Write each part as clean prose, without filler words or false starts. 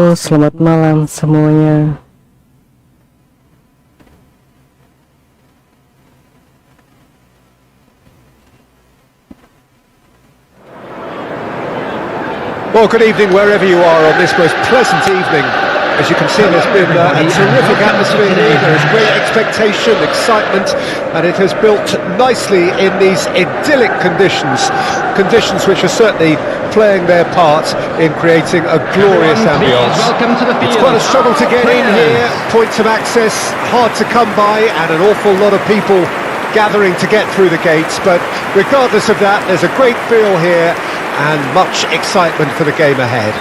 Halo, selamat malam semuanya. Well, good evening wherever you are on this most pleasant evening. As you can see, there's been a terrific atmosphere here. There is great expectation, excitement, and it has built nicely in these idyllic conditions. Conditions which are certainly playing their part in creating a glorious ambience. It's quite a struggle to get in here. Points of access hard to come by, and an awful lot of people gathering to get through the gates. But regardless of that, there's a great feel here and much excitement for the game ahead.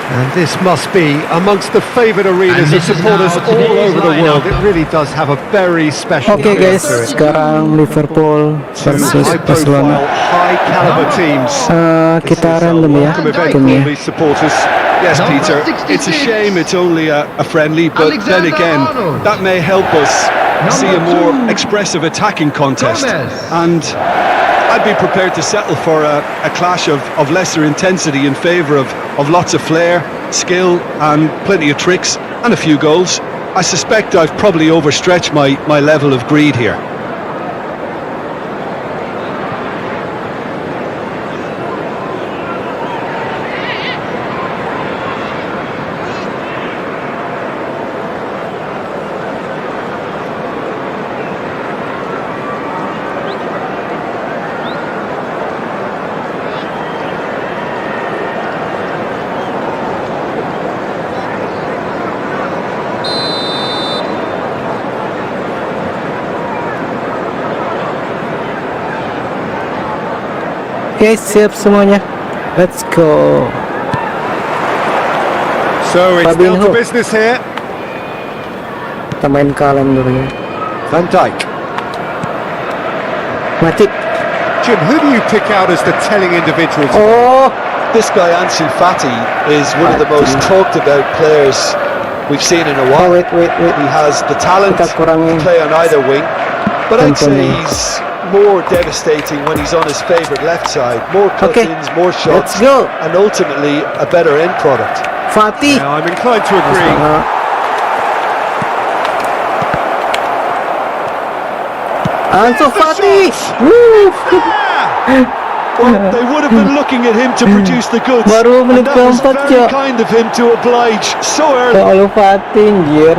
And this must be amongst the favoured arenas of supporters all over the world. It really does have a very special Oke guys, feel to it. sekarang Liverpool versus Barcelona. High caliber teams. Kita random ya timnya. These supporters. Yes, Peter, it's a shame it's only a friendly, but then again, that may help us see a more expressive attacking contest. And I'd be prepared to settle for a clash of lesser intensity in favour of lots of flair, skill, and plenty of tricks, and a few goals. I suspect I've probably overstretched my level of greed here. Oke, siap semuanya. Let's go. So it's down to Fabinho. business here. Kita main kalem dulu ya. Van Dijk. Matip. Jim, who do you pick out as the telling individual? Oh, This guy, Ansu Fati, is one of the most talked about players we've seen in a oh while. wait. He has the talent Kita to kurangin play on either wing, but I'd say Anthony. he's more devastating when he's on his favourite left side. More Okay, cut-ins, more let's shots, go. and ultimately a better end product. Fatih. Now, I'm inclined to agree. Ansu Fati. Well, they would have been looking at him to produce the goods, Baru and menit that was keempat, very Cok. kind of him to oblige so early. Kalau Fatih anjir.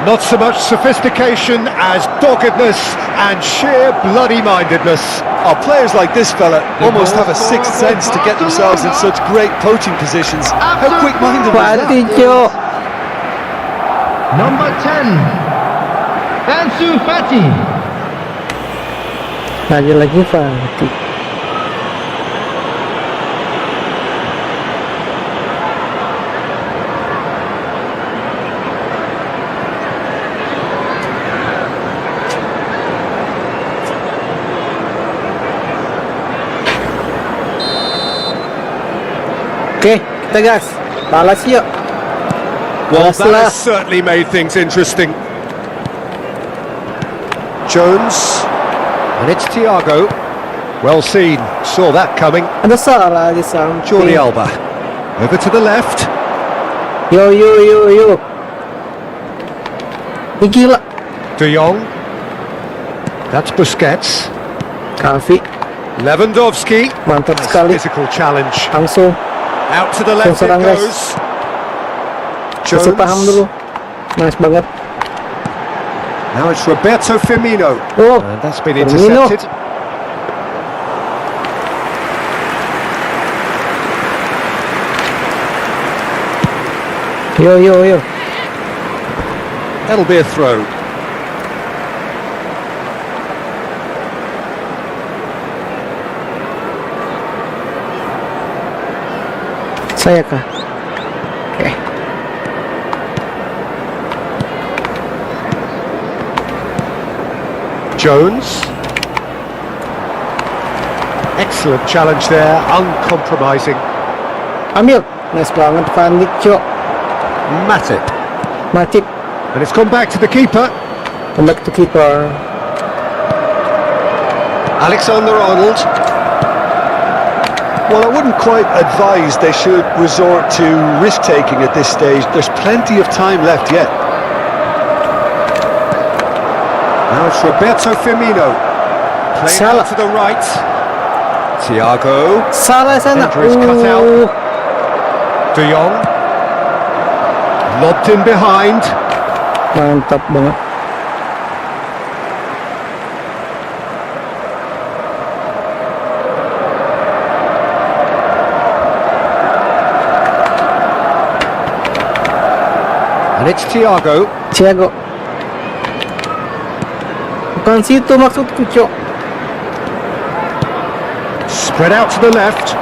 Not so much sophistication as doggedness and sheer bloody-mindedness. Oh, players like this fella almost have a sixth sense to get themselves in such great poaching positions. How quick-minded was that? Fatih, Cok. Number 10, Ansu Fati. Lagi Fatih. Oke, kita gas. Balas yuk. Well, Balas that lah. has certainly made things interesting. Jones, and it's Thiago. Well seen, saw that coming. Ada salah di samping. Jordi Alba, over to the left. Yo. Ini gila. De Jong, that's Busquets. Kavi, Lewandowski, mantap nice sekali. physical challenge. Langsung Out to the left it serang, guys. goes. kasih paham dulu. Nice banget. Now it's Roberto Firmino. Oh, And that's been Firmino. intercepted. Yo. That'll be a throw. Saya kah? Oke. Jones. Excellent challenge there, uncompromising. Ambil. Nice banget Van Dijk, Cok. Matip. And it's gone back to the keeper. Come back to keeper. Alexander-Arnold. Well, I wouldn't quite advise they should resort to risk-taking at this stage. There's plenty of time left yet. Now it's Roberto Firmino. Playing Salah. out to the right. Thiago. Salah sana. Header is cut out. De Jong. Lobbed in behind. Mantap banget. And it's Thiago. Thiago. Bukan situ maksudku, Cok. Spread out to the left.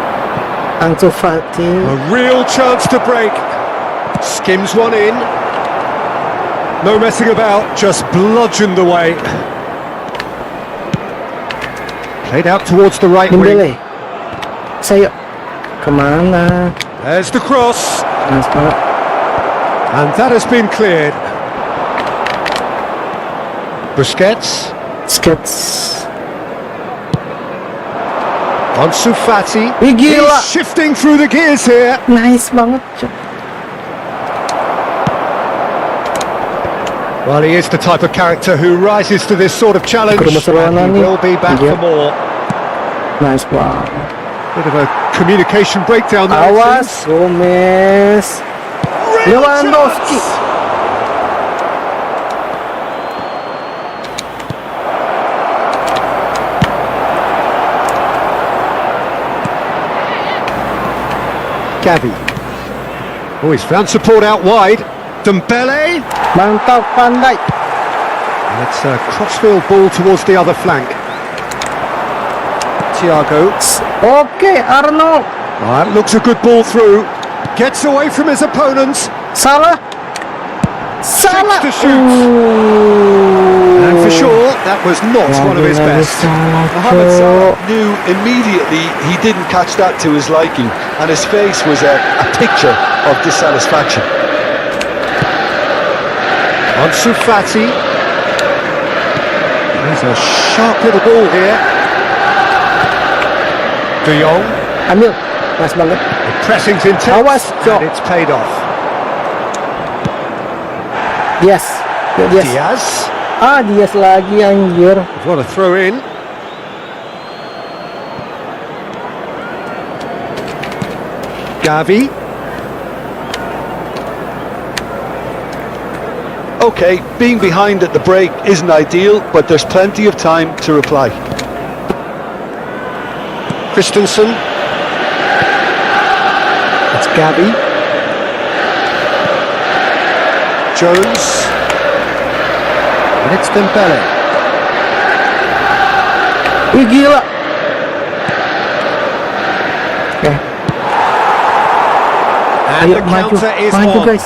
Ansu Fati. A real chance to break. Skims one in. No messing about, just bludgeoned away. Played out towards the right wing. Dembele. Saya. Kemana? There's the cross. Nice banget. And that has been cleared. Busquets. Skets. Ansu Fati. Wih, gila. He's shifting through the gears here. Nice banget, Cok. Well, he is the type of character who rises to this sort of challenge. Barcelona And he nih. will be back Iya. for more. Nice banget. Bit of a communication breakdown there. it Awas, seems. Gomez. Real Lewandowski. chance. Gavi. Oh, he's found support out wide. Dembele. Mantap, pandai. And it's a crossfield ball towards the other flank. Thiago. Oke, Arnold. That looks a good ball through. Gets away from his opponents. Salah. Salah. to shoot. And for sure, that was not one of his best. Mohamed Salah knew immediately he didn't catch that to his liking, and his face was a picture of dissatisfaction. Ansu Fati. There's a sharp little ball here. De Jong. Ambil. Nice banget. The pressing's intense. Awas, Cok. And it's paid off. Yes. Yes. Diaz. Ah, Diaz lagi, anjir. What a throw in. Gavi. Okay, being behind at the break isn't ideal, but there's plenty of time to reply. Christensen. It's Gavi. Jones. And it's Dembele. Wih, gila. Oke, And ayo the maju. counter is Maju, on. guys.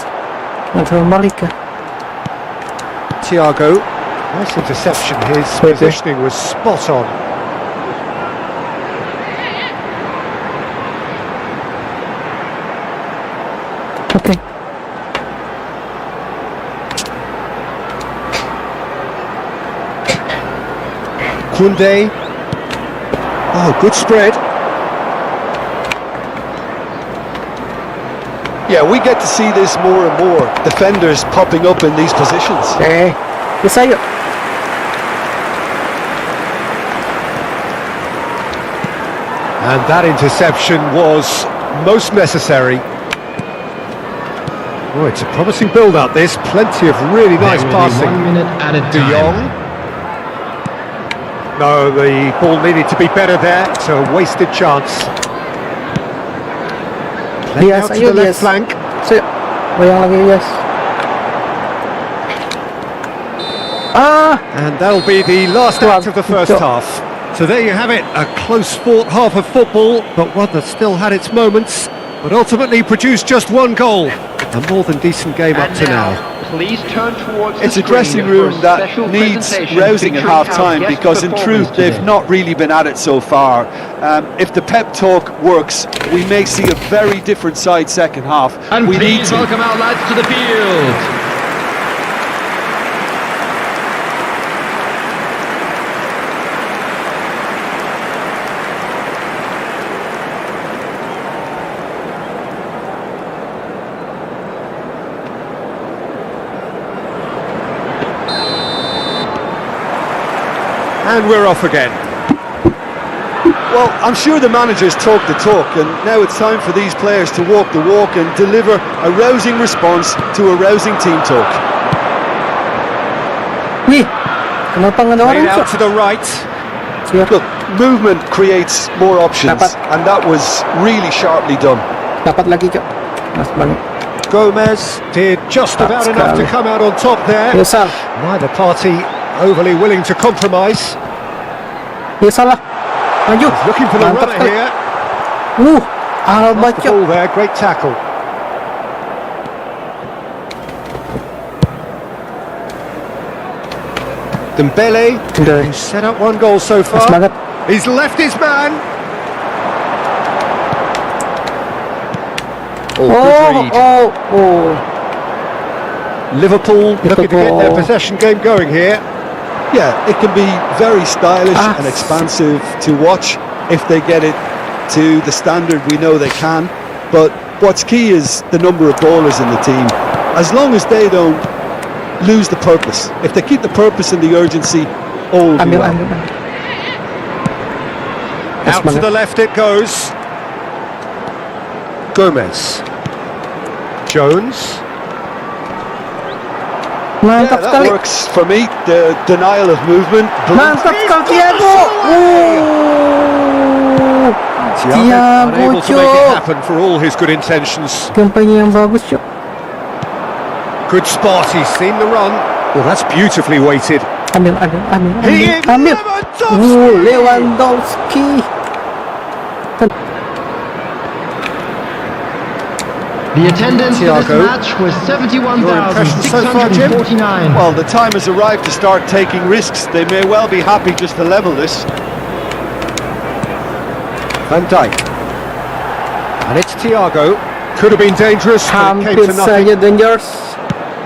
Nggak balik ya. Thiago. Nice interception. His Wait, positioning was spot on. Oke. Koundé. Oh, good spread. Yeah, we get to see this more and more. Defenders popping up in these positions. Oke. Bisa yuk. And that interception was most necessary. Oh, it's a promising build-up, this. Plenty of really nice passing. 1 minute at a De Jong. No, the ball needed to be better there. It's a wasted chance. Playing Diaz, out to ayo, the left Diaz. flank. So, goyang lagi, Diaz. Ah, And that'll be the last act of the first half. So there you have it, a close fought half of football, but one that still had its moments, but ultimately produced just one goal. A more than decent game up to now. Please turn towards It's the a dressing screen for room that special needs presentation rousing at featuring our half-time guest because in truth performers they've today. not really been at it so far. If the pep talk works, we may see a very different side second half. And We need please to. welcome our lads to the field. And we're off again. Well, I'm sure the managers talk the talk, and now it's time for these players to walk the walk and deliver a rousing response to a rousing team talk. Wih, kenapa nggak ada orang, Played out Cok? to the right. Siap. Look, movement creates more options, Dapat. and that was really sharply done. Dapat lagi, Cok. Mas balik. Gomez did just That's about enough to good. come out on top there. Ya Sal. Neither party overly willing to compromise. Ya salah. Maju. Looking for the Mantap runner sekali. here. Alba, Lost the Cok. ball there, great tackle. Dembele, Udah. who's set up one goal so far. Semangat. He's left his man. Oh, good read. Oh. Liverpool looking to get their Liverpool. possession game going here. Yeah, it can be very stylish Ah. and expansive to watch if they get it to the standard we know they can. But what's key is the number of ballers in the team. As long as they don't lose the purpose, if they keep the purpose and the urgency, all will be Ambil, well. ambil. Out to the left it goes. Gomez. Jones. Yeah, Mantap that sekali. works for me. The denial of movement. Mantap sekali, Thiago. Thiago, Unable to make it Cok. happen for all his good intentions. Kampanye yang bagus, Cok. Good spot, he's seen the run. Well, that's beautifully weighted. Ambil. He is Ambil. Lewandowski! Lewandowski. The attendance for this Thiago. match was Your impression so far, Jim? 71,649. Well, the time has arrived to start taking risks. They may well be happy just to level this. Van Dijk. And it's Thiago. Could have been dangerous, but it Hampir came to nothing. saja dangerous.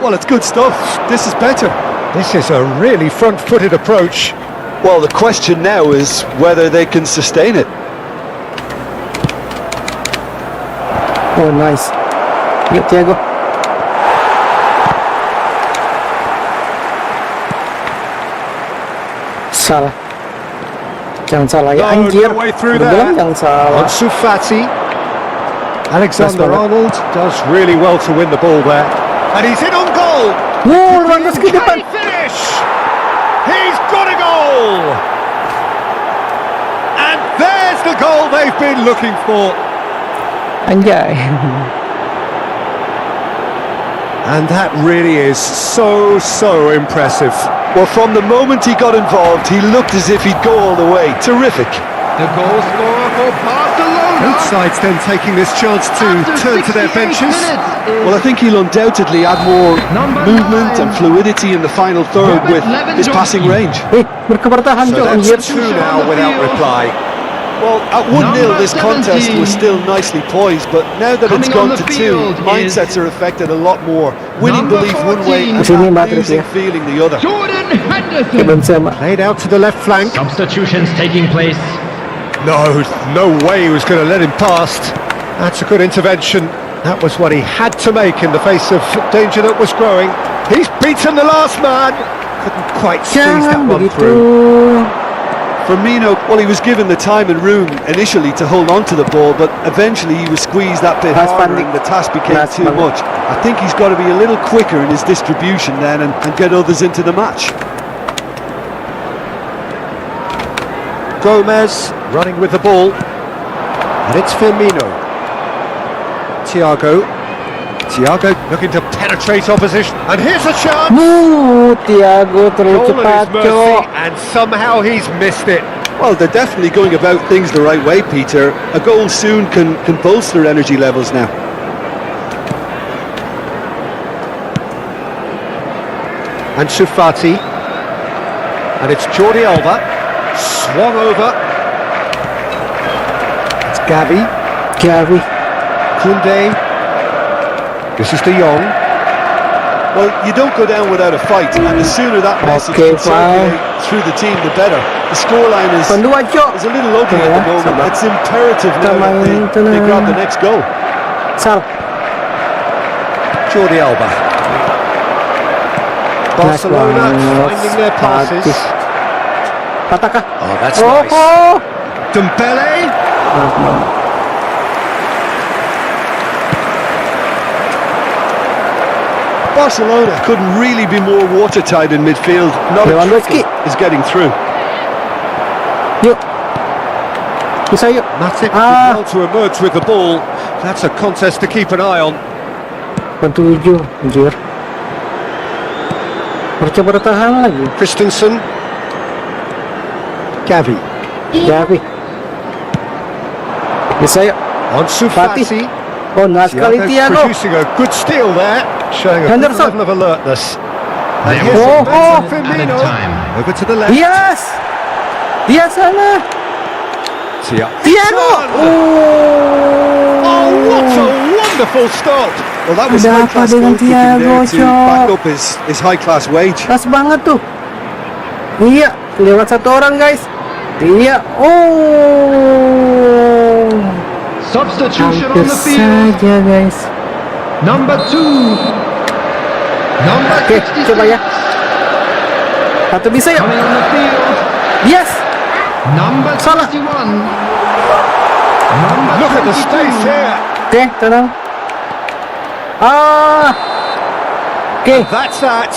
Well, it's good stuff. This is better. This is a really front-footed approach. Well, the question now is whether they can sustain it. Oh, nice. Yuk, Thiago. Salah. Jangan salah ya, No, anjir. no way through Udah bilang there. jangan salah. Ansu Fati. Alexander That's Arnold does really well to win the ball there. And he's in on goal. Lewandowski Can depan. he finish? He's got a goal. And there's the goal they've been looking for. Anjay. And that really is so impressive. Well, from the moment he got involved, he looked as if he'd go all the way. Terrific. The goal scorer for Barcelona. Both sides then taking this chance to turn to their benches. Well, I think he'll undoubtedly add more Number movement 9. and fluidity in the final third Robert with his passing range. Berkebertahan, So Cok, anjir. that's two now without reply. Well, at 1-0, Number this contest 17. was still nicely poised, but now that it's Coming on gone the to two, field mindsets is are affected a lot more. Winning number belief one way 14. and Sini that Madrid, losing ya. feeling the other. Jordan Henderson. Benzema. Played out to the left flank. Substitutions taking place. No way he was going to let him past. That's a good intervention. That was what he had to make in the face of danger that was growing. He's beaten the last man. Couldn't quite squeeze that Jangan one begitu. through. Firmino, well, he was given the time and room initially to hold on to the ball, but eventually he was squeezed that bit Last harder one. and the task became Last too one. much. I think he's got to be a little quicker in his distribution then and get others into the match. Gomez running with the ball. And it's Firmino. Thiago looking to penetrate opposition. And here's a chance. Thiago terlalu Goal cepat, at his mercy, Cok. and somehow he's missed it. Well, they're definitely going about things the right way, Peter. A goal soon can bolster energy levels now. Ansu Fati. And it's Jordi Alba. Swung over. It's Gavi. Koundé. This is De Jong. Well, you don't go down without a fight, and the sooner that message Okay, can circulate through the team, the better. The scoreline is Pendua, Cok. a little open at the Yeah, moment. sabar. It's imperative now that they grab the next goal. Sal. Jordi Alba. Barcelona Nice one. finding their passes. Patah kah? Oh, that's Oh, nice. oh. Dembele. Barcelona couldn't really be more watertight in midfield. Not a Lewandowski. trickle is getting through. Yuk. Bisa yuk. Matic did Ah. well to emerge with the ball. That's a contest to keep an eye on. 7, anjir. Harusnya bertahan lagi. Christensen. Gavi. Gavi. Bisa yuk. Ansu Fati. Fati. Oh, nice sekali Thiago's Thiago. producing a good steal there, showing a good Henderson. level of alertness. And There here's was Vincent added Firmino. time. Over to the left. Yes. Dia sana. Thiago. Oh, what a wonderful stop! Well, that was Ada apa high-class dengan goalkeeping Thiago, there to Cok? back up his high-class wage. Pas banget tuh. Iya, lewat satu orang guys. Iya. Oh. Substitution on Hampir the field. saja guys. Number 2. Number Oke, 66. coba ya. Satu bisa yuk. Coming on the field. Yes. Number Salah. 21. Number Look at the 22. space here. Oke, tenang. Oke. That's that.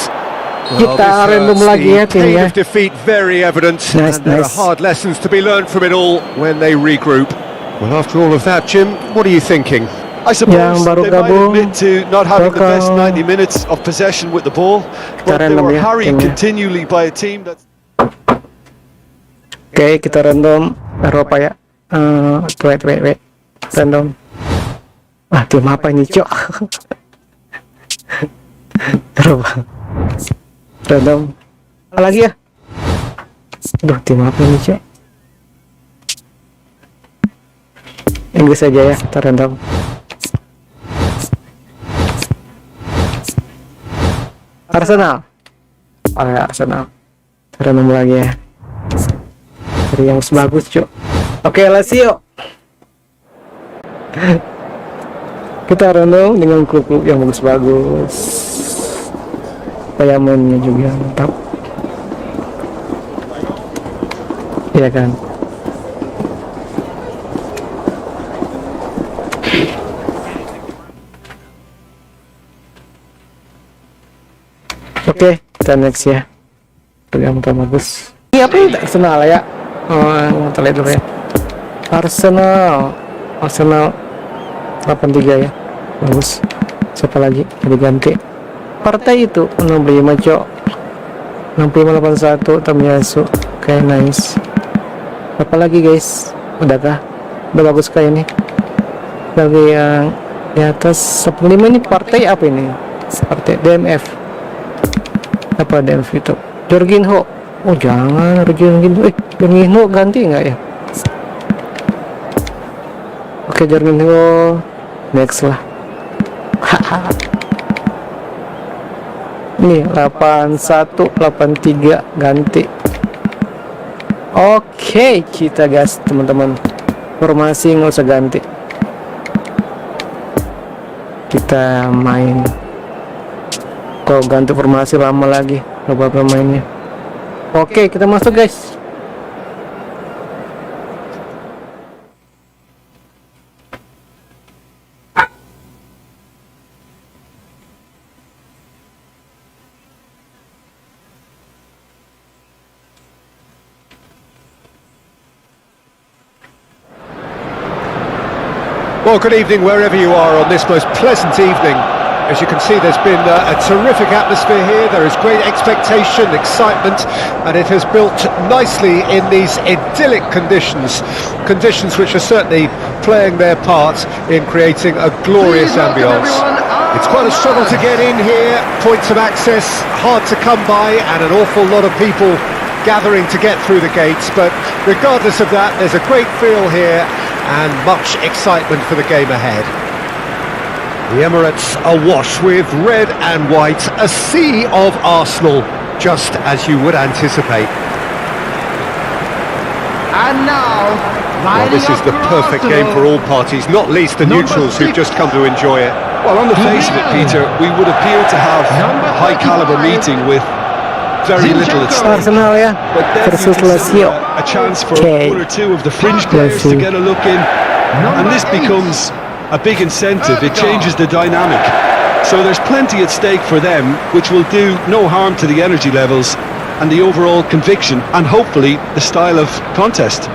Kita random lagi ya, tim pain ya. of defeat very evident, Nice, and there are nice. hard lessons to be learned from it all when they regroup. Well, after all of that, Jim, what are you thinking? I suppose Yang baru they might gabung, admit to not having the best bakal 90 minutes of possession with the ball, but they random were ya, harried timnya. continually by a team that... Oke, kita random Eropa ya. Wait. Random. Ah, tim apa ini, Cok? Eropa. Random. Apa lagi ya? Aduh, tim apa ini, Cok? Inggris aja ya, kita random. Arsenal. Oh ya, Arsenal. Kita random lagi ya. Dari yang bagus, Cok. Oke, Lazio. Kita random dengan klub-klub yang bagus-bagus. Kayak mainnya juga mantap. Iya kan? Oke, kita next ya. Yang bagus. Ini apa ini? Arsenal ya? Oh, kita lihat dulu ya. Arsenal 83 ya. Bagus. Siapa lagi? Diganti. Partai itu 65, Cok. 6581 Tamiyasu. Oke, nice. Apa lagi, guys? Udahkah? Udah bagus kayak ini. Lagi yang di atas 75 ini partai apa ini? Partai DMF. Apa DMF itu? Jorginho. Oh, jangan Jorginho. Jorginho ganti nggak ya? Oke, Jorginho next lah. Nih 8183 ganti. Oke, kita gas teman-teman. Formasi nggak usah ganti. Kita main. Kalau ganti formasi lama lagi beberapa mainnya. Oke, kita masuk guys. Well, good evening wherever you are on this most pleasant evening. As you can see, there's been a terrific atmosphere here. There is great expectation, excitement, and it has built nicely in these idyllic conditions. Conditions which are certainly playing their part in creating a glorious ambience. It's quite a struggle to get in here. Points of access hard to come by, and an awful lot of people gathering to get through the gates. But regardless of that, there's a great feel here and much excitement for the game ahead. The Emirates awash with red and white, a sea of Arsenal, just as you would anticipate. And now, Well, this is the perfect game for all parties, not least the neutrals who've just come to enjoy it. Well, on the face of it, Peter, we would appear to have a high-caliber meeting with very little at stake. Arsenal ya But then you versus can see Lazio. a chance for Okay. 1 or 2 of the fringe players to get a look in, and this becomes a big incentive. It changes the dynamic. So there's plenty at stake for them, which will do no harm to the energy levels and the overall conviction, and hopefully the style of contest.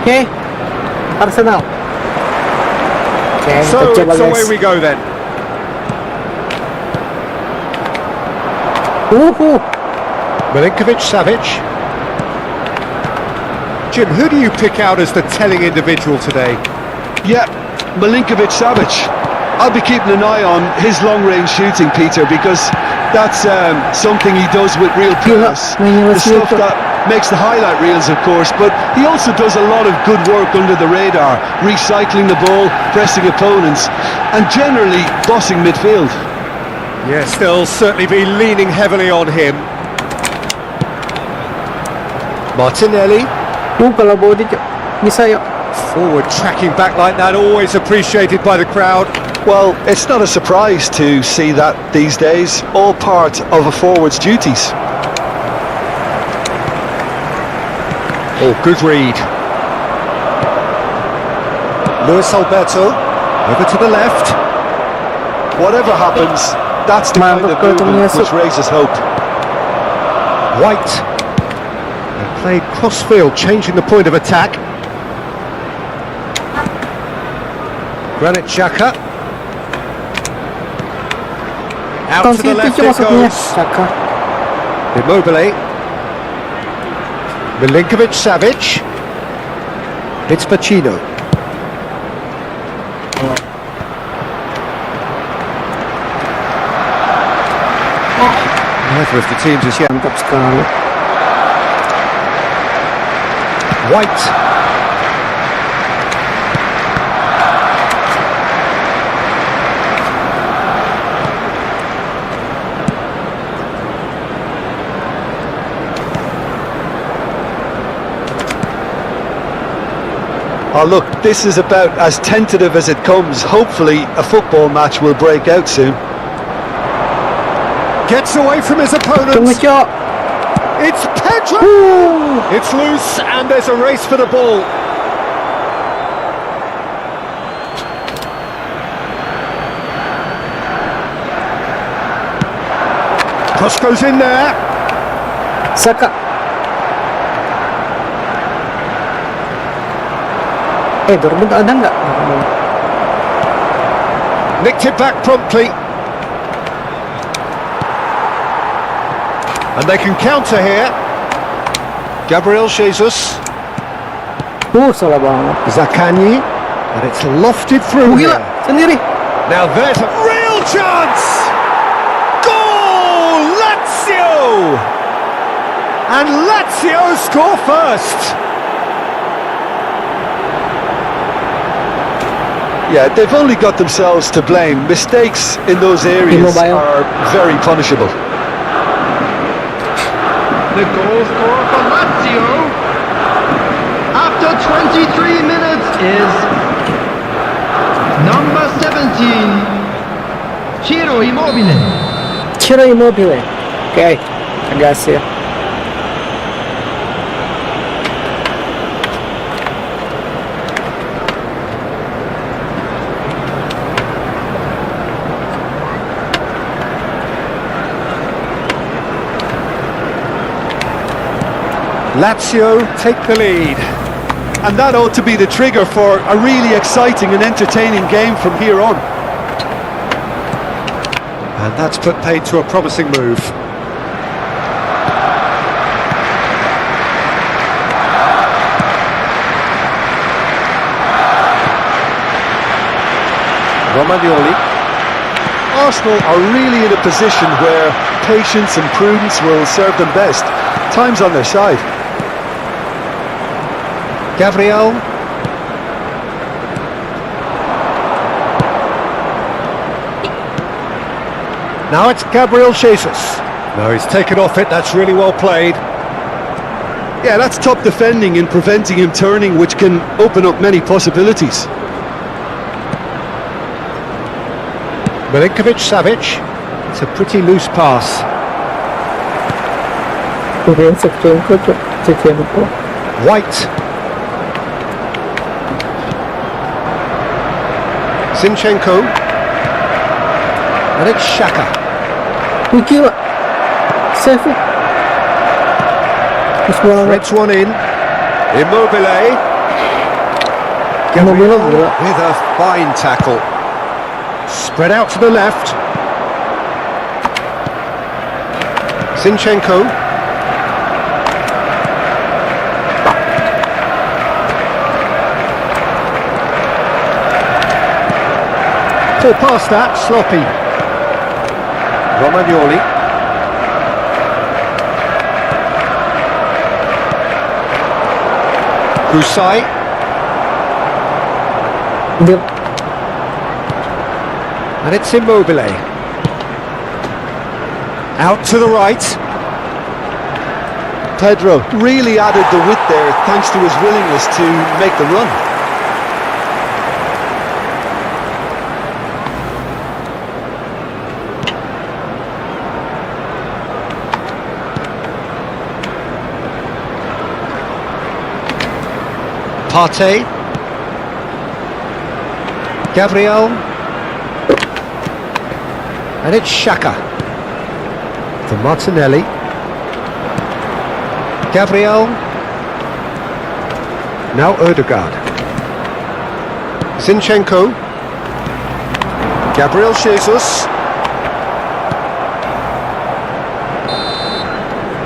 Okay, Arsenal. Okay, So kita coba it's away guys. we go then. Milinkovic-Savic. Jim, who do you pick out as the telling individual today? Yeah, Milinkovic-Savic. I'll be keeping an eye on his long-range shooting, Peter, because that's something he does with real prowess. The stuff that makes the highlight reels, of course, but he also does a lot of good work under the radar, recycling the ball, pressing opponents, and generally bossing midfield. Yes, they'll certainly be leaning heavily on him. Martinelli, Kalau bawa dia bisa yuk. forward tracking back like that, always appreciated by the crowd. Well, it's not a surprise to see that these days, all part of a forward's duties. Oh, good read. Luis Alberto, over to the left. Whatever happens, that's the kind of movement which raises hope. White. And played cross-field, changing the point of attack. Granit Xhaka. Out to the left it goes. Saka. Immobile. Milinkovic-Savic. It's Pacino. Neither of the teams is yet. Mantap sekali. White. Oh look, this is about as tentative as it comes. Hopefully a football match will break out soon. Gets away from his Tunggu opponent. cok. It's Pedro. It's loose and there's a race for the ball. Cross goes in there. Saka. Dortmund ada nggak? Nicked it back promptly. And they can counter here. Gabriel Jesus. Salah banget. Zaccagni. And it's lofted through Gila, here. sendiri. Now there's a real chance! Goal! Lazio! And Lazio score first! Yeah, they've only got themselves to blame. Mistakes in those areas Immobile. are very punishable. The goal scorer for Lazio after 23 minutes is number 17, Ciro Immobile. Ciro Immobile. Okay, ragazzi. Lazio take the lead. And that ought to be the trigger for a really exciting and entertaining game from here on. And that's put paid to a promising move. Romagnoli. Arsenal are really in a position where patience and prudence will serve them best. Time's on their side. Gabriel. Now it's Gabriel Jesus. No, he's taken off it, that's really well played. Yeah, that's top defending and preventing him turning, which can open up many possibilities. Milinkovic-Savic. It's a pretty loose pass. White. Zinchenko. And it's Xhaka. Threads one in. Immobile. Gabriel with a fine tackle. Spread out to the left. Zinchenko. Pull past that, sloppy. Romagnoli. Kusai. And it's Immobile. Out to the right. Pedro really added the width there thanks to his willingness to make the run. Partey. Gabriel. And it's Xhaka. For Martinelli. Gabriel. Now Ødegaard. Zinchenko. Gabriel Jesus.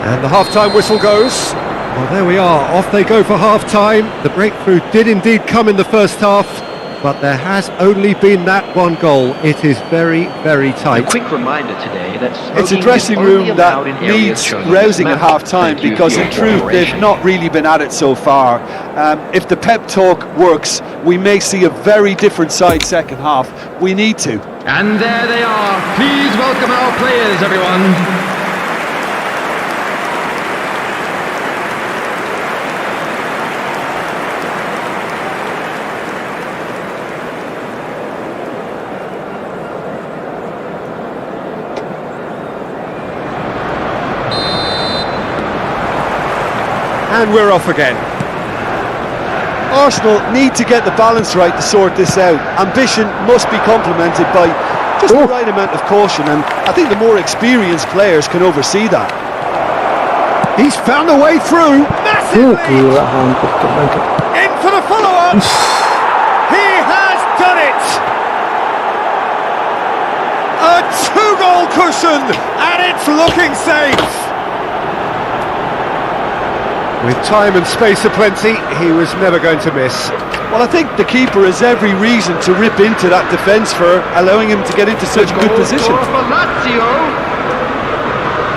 And the half-time whistle goes. Well, there we are, off they go for half-time. The breakthrough did indeed come in the first half, but there has only been that one goal. It is very, very tight. A quick reminder today that It's a dressing room that needs rousing at half-time because in truth they've not really been at it so far. If the pep talk works, we may see a very different side second half. We need to. And there they are. Please welcome our players, everyone. And we're off again. Arsenal need to get the balance right to sort this out. Ambition must be complemented by just the right amount of caution, and I think the more experienced players can oversee that. He's found a way through. Massively! In for the follow-up. He has done it. A two-goal cushion, and it's looking safe. With time and space aplenty, he was never going to miss. Well, I think the keeper has every reason to rip into that defence for allowing him to get into such a good position. Goal for Lazio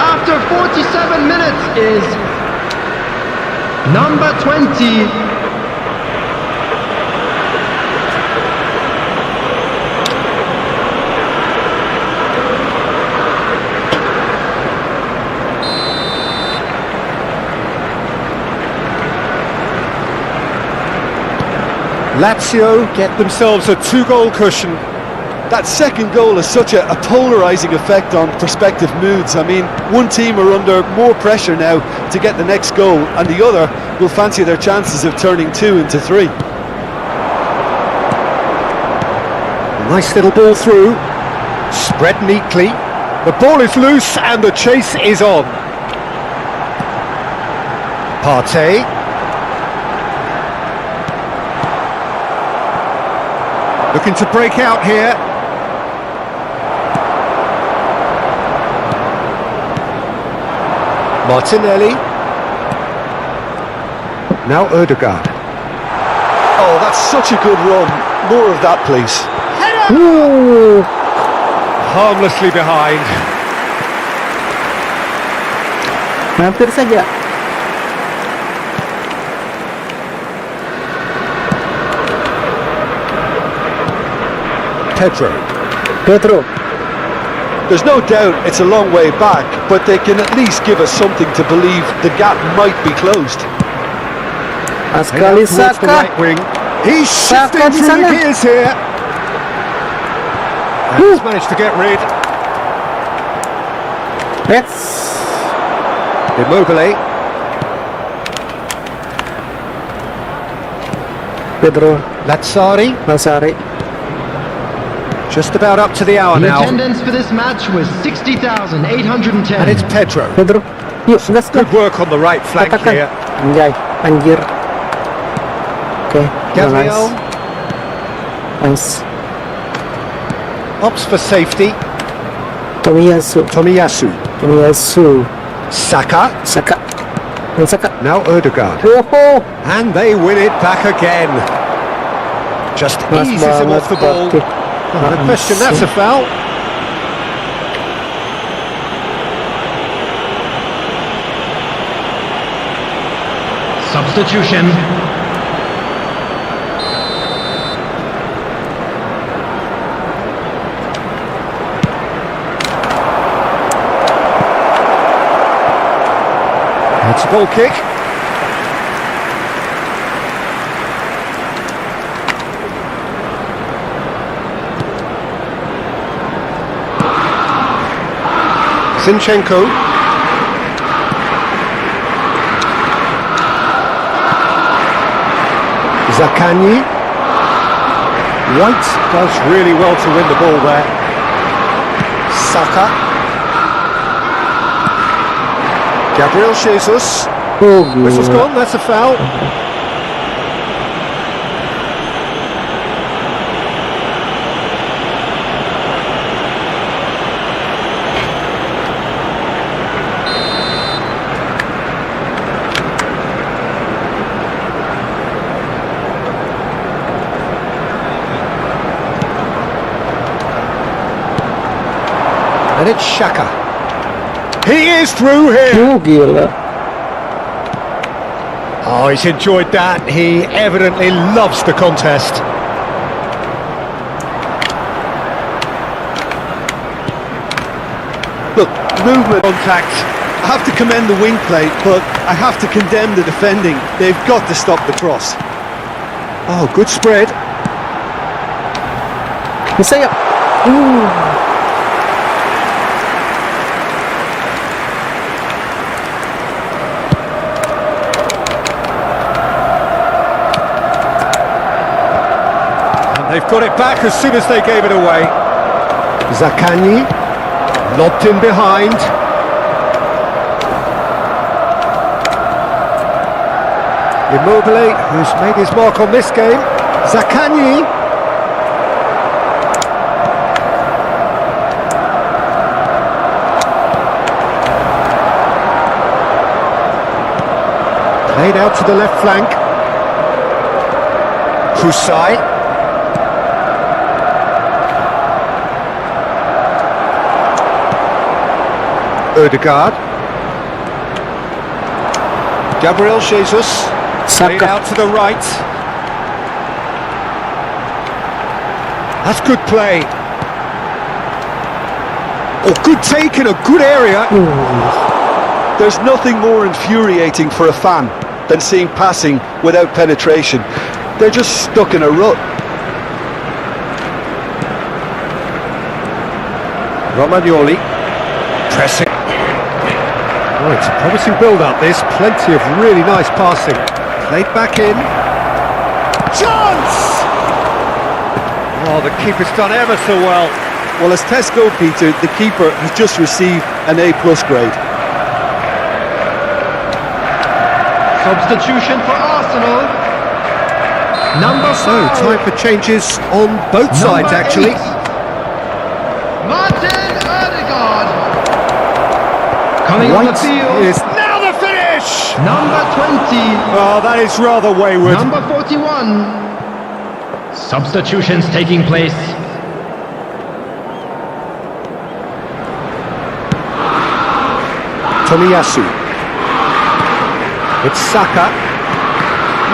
after 47 minutes is number 20. Lazio get themselves a two-goal cushion. That second goal has such a polarising effect on prospective moods. I mean, one team are under more pressure now to get the next goal, and the other will fancy their chances of turning 2 into 3. Nice little ball through, spread neatly. The ball is loose and the chase is on. Partey. Looking to break out here. Martinelli. Now Ødegaard. Oh, that's such a good run. More of that, please. Header! harmlessly behind. Hampir saja. Pedro. There's no doubt it's a long way back, but they can at least give us something to believe the gap might be closed. Sekali Towards the Saka. right wing. He's shifting Saka di through the sana. gears here. And he's managed to get rid. Let's. Immobile. Pedro. Lazzari. Lasari. Just about up to the hour The now. attendance for this match was 60,810. And it's Pedro. Pedro. Yuk, gas Good work on the right flank Katakan. here. Anjay, anjir. Oke, Gabriel nice. opts for safety. Tomiyasu. Tomiyasu. Saka. Saka. Dan Saka. Now Odegaard. Oh, And they win it back again. Just Mas eases him off the ball. Partey. No question, that's a foul. Substitution. It's a goal kick. Zinchenko. Zaccagni. White does really well to win the ball there. Saka. Gabriel Jesus. oh Whistle's gila. gone, that's a foul. And it's Xhaka. He is through here. Oh gila. Oh, he's enjoyed that. He evidently loves the contest. Look, movement, contact. I have to commend the wing play, but I have to condemn the defending. They've got to stop the cross. Oh, good spread. Bisa ya. And they've got it back as soon as they gave it away. Zaccagni, lobbed in behind. Immobile, who's made his mark on this game. Zaccagni. Played out to the left flank. Kusai. Odegaard. Gabriel Jesus. Played Saka. out to the right. That's good play. Oh, good take in a good area. There's nothing more infuriating for a fan than seeing passing without penetration. They're just stuck in a rut. Romagnoli. Pressing. Oh, it's a promising build-up, this. Plenty of really nice passing. Played back in. Chance! Oh, the keeper's done ever so well. Well, as tests go, Peter, the keeper has just received an A+ grade. Substitution for Arsenal. Number So, 5. time for changes on both sides, Number actually. 8. Martin Odegaard. Coming on the White field. is now the finish! Number 20. Oh, that is rather wayward. Number 41. Substitutions taking place. Tomiyasu. It's Saka.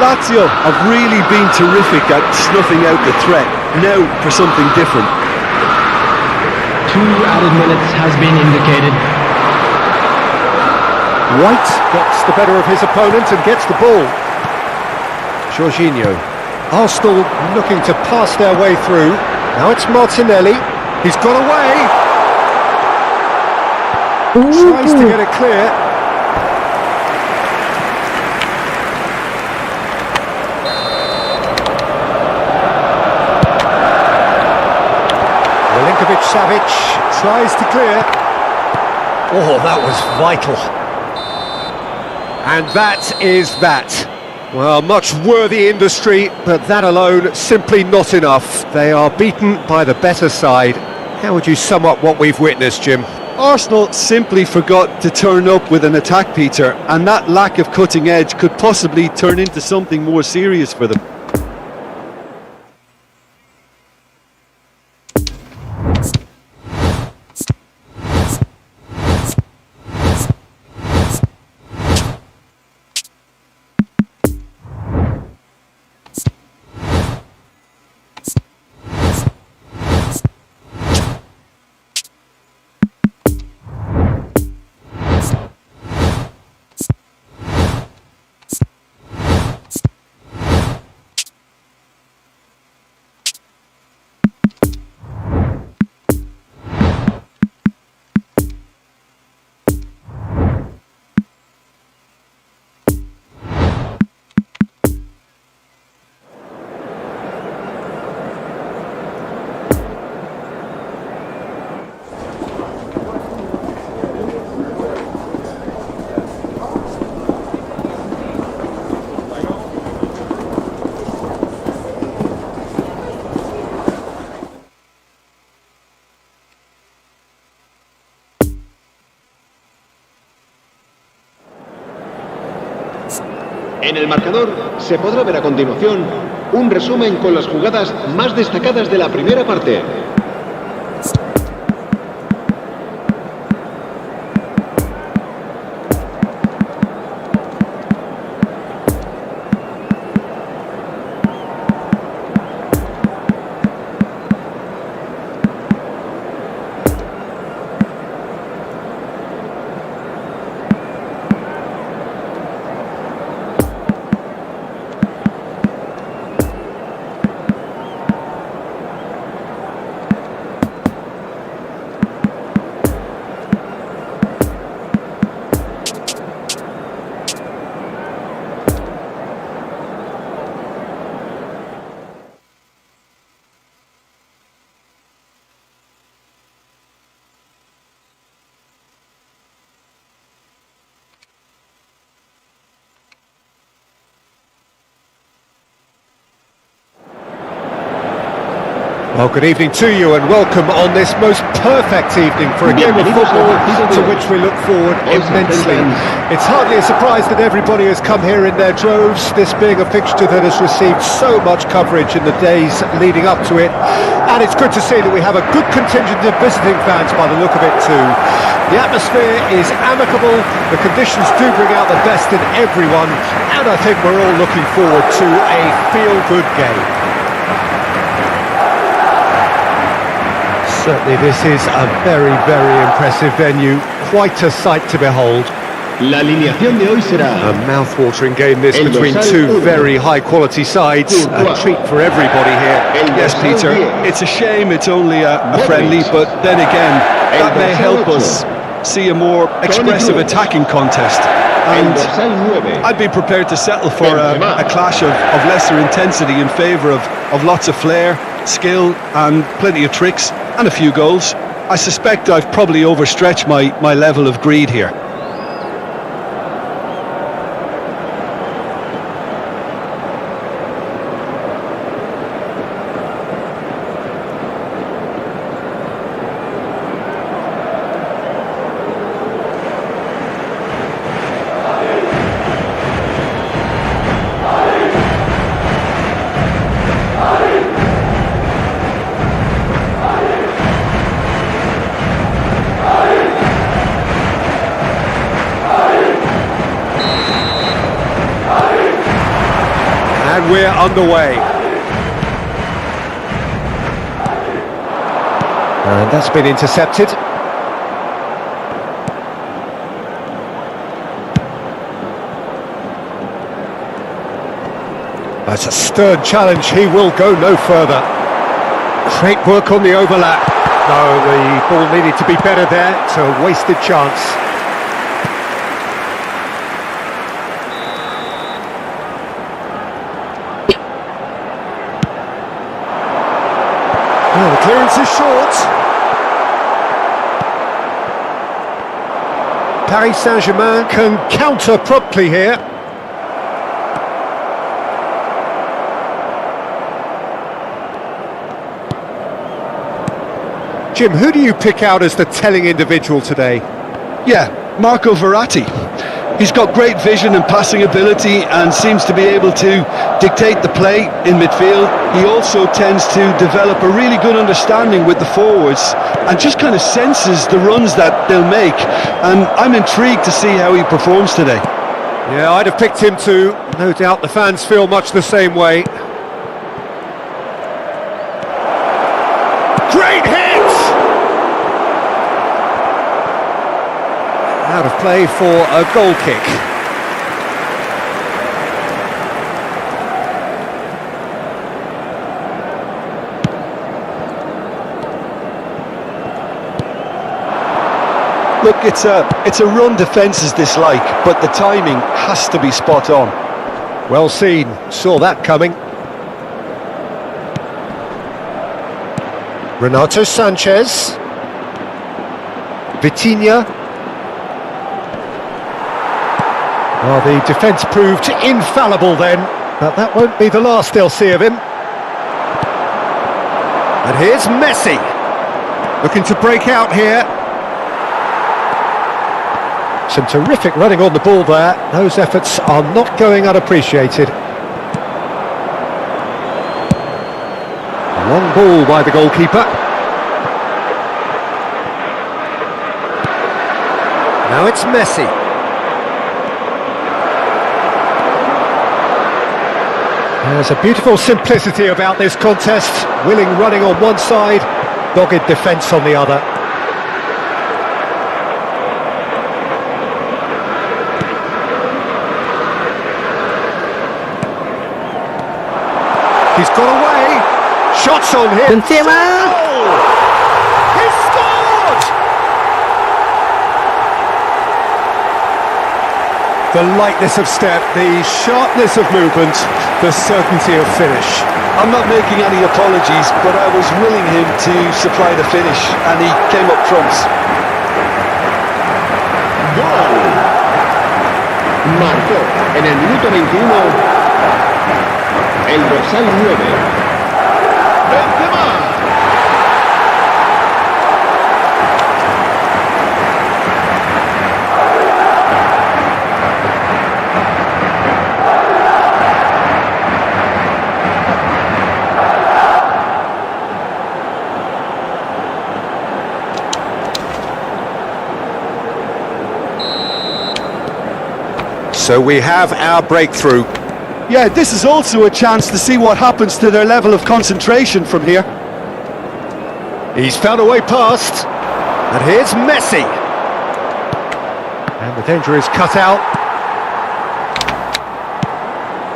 Lazio have really been terrific at snuffing out the threat. Now for something different. 2 added minutes has been indicated. White gets the better of his opponent and gets the ball. Jorginho. Arsenal looking to pass their way through. Now it's Martinelli. He's got away. Tries to get it clear. Milinkovic-Savic tries to clear. Oh, that was vital. And that is that. Well, much worthy industry, but that alone simply not enough. They are beaten by the better side. How would you sum up what we've witnessed, Jim? Arsenal simply forgot to turn up with an attack, Peter, and that lack of cutting edge could possibly turn into something more serious for them. En el marcador se podrá ver a continuación un resumen con las jugadas más destacadas de la primera parte. Well, good evening to you and welcome on this most perfect evening for a game of football to which we look forward immensely. It's hardly a surprise that everybody has come here in their droves, this being a fixture that has received so much coverage in the days leading up to it. And it's good to see that we have a good contingent of visiting fans by the look of it too. The atmosphere is amicable, the conditions do bring out the best in everyone, and I think we're all looking forward to a feel-good game. Certainly this is a very, very impressive venue, quite a sight to behold. La alineación de hoy será A mouth-watering game this between two very high-quality sides, a treat for everybody here. Yes, Peter, it's a shame it's only a friendly, but then again, that may help us see a more expressive attacking contest. And I'd be prepared to settle for a clash of lesser intensity in favour of lots of flair, skill and plenty of tricks and a few goals. I suspect I've probably overstretched my level of greed here. we're underway. And that's been intercepted. That's a stern challenge, he will go no further. Great work on the overlap. No, the ball needed to be better there, it's a wasted chance. Oh, the clearance is short. Paris Saint-Germain can counter promptly here. Jim, who do you pick out as the telling individual today? Yeah, Marco Verratti. He's got great vision and passing ability and seems to be able to dictate the play in midfield. He also tends to develop a really good understanding with the forwards and just kind of senses the runs that they'll make. And I'm intrigued to see how he performs today. Yeah, I'd have picked him too. No doubt the fans feel much the same way. Great hit! Out of play for a goal kick. Look, it's a run defences dislike, but the timing has to be spot on. Well seen, saw that coming. Renato Sanchez. Vitinha. Well, the defence proved infallible then, but that won't be the last they'll see of him. And here's Messi, looking to break out here. Some terrific running on the ball there. Those efforts are not going unappreciated. Long ball by the goalkeeper. Now it's Messi. There's a beautiful simplicity about this contest. Willing running on one side, dogged defence on the other. He's got away. Shots on him. Benzema! Goal! He scored! The lightness of step, the sharpness of movement, the certainty of finish. I'm not making any apologies, but I was willing him to supply the finish, and he came up trumps. ¡Gol! Marcó en el minuto 21 el dorsal 9. ¡Benzema! So we have our breakthrough. Yeah, this is also a chance to see what happens to their level of concentration from here. He's found a way past. And here's Messi. And the danger is cut out.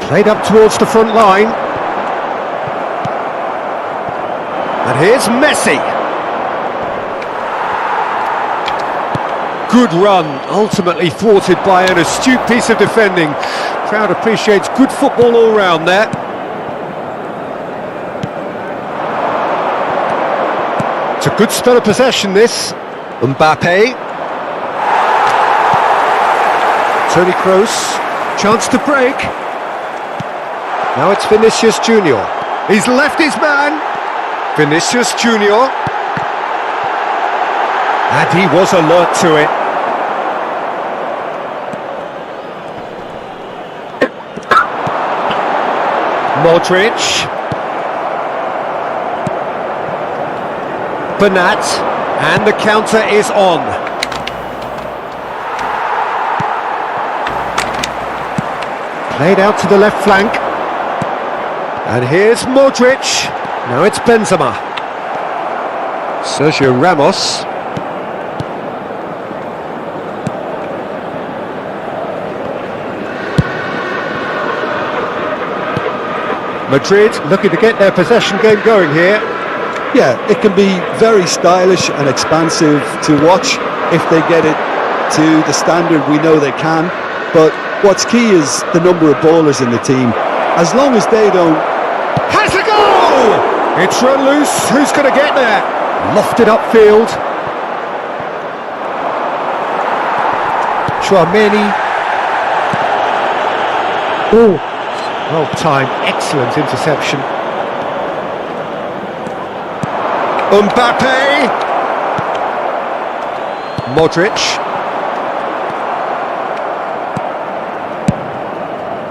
Played up towards the front line. And here's Messi. Good run, ultimately thwarted by an astute piece of defending. Crowd appreciates good football all round there. It's a good spell of possession, this. Mbappe. Toni Kroos. Chance to break. Now it's Vinicius Junior. He's left his man. Vinicius Junior. And he was alert to it. Modric. Bernat. And the counter is on. Played out to the left flank. And here's Modric. Now it's Benzema. Sergio Ramos. Madrid looking to get their possession game going here. Yeah, it can be very stylish and expansive to watch if they get it to the standard we know they can. But what's key is the number of ballers in the team. As long as they don't... Has a goal! It's run loose. Who's going to get there? Lofted upfield. Chouameni. Oh, Well timed, excellent interception. Mbappe. Modric.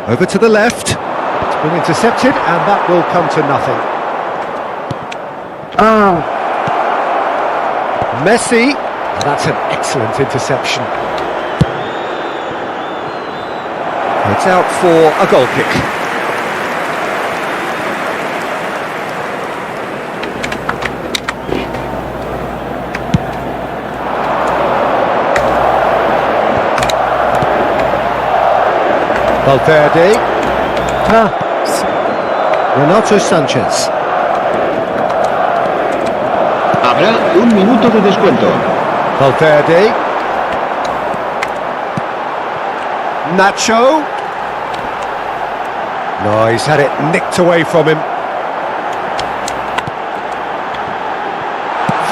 Over to the left. It's been intercepted and that will come to nothing. Messi. That's an excellent interception. It's out for a goal kick. Valverde. Renato Sanchez. Habrá un minuto de descuento. Valverde. Nacho. No, he's had it nicked away from him.